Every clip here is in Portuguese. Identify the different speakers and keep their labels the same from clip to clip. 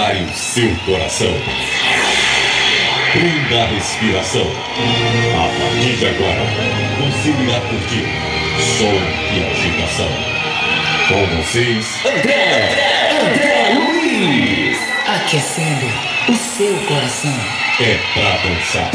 Speaker 1: Prepare o seu coração. Prenda a respiração. A partir de agora, você irá curtir som e agitação. Com vocês, André Luiz.
Speaker 2: Aquecendo o seu coração.
Speaker 1: É pra dançar.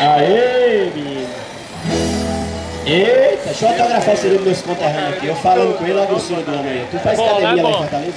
Speaker 3: Aê, menino! Eita, deixa eu autografar o CD dos meus conterrâneos aqui. Eu falando com ele, a grossura do homem aí. Tu faz academia lá em Fortaleza?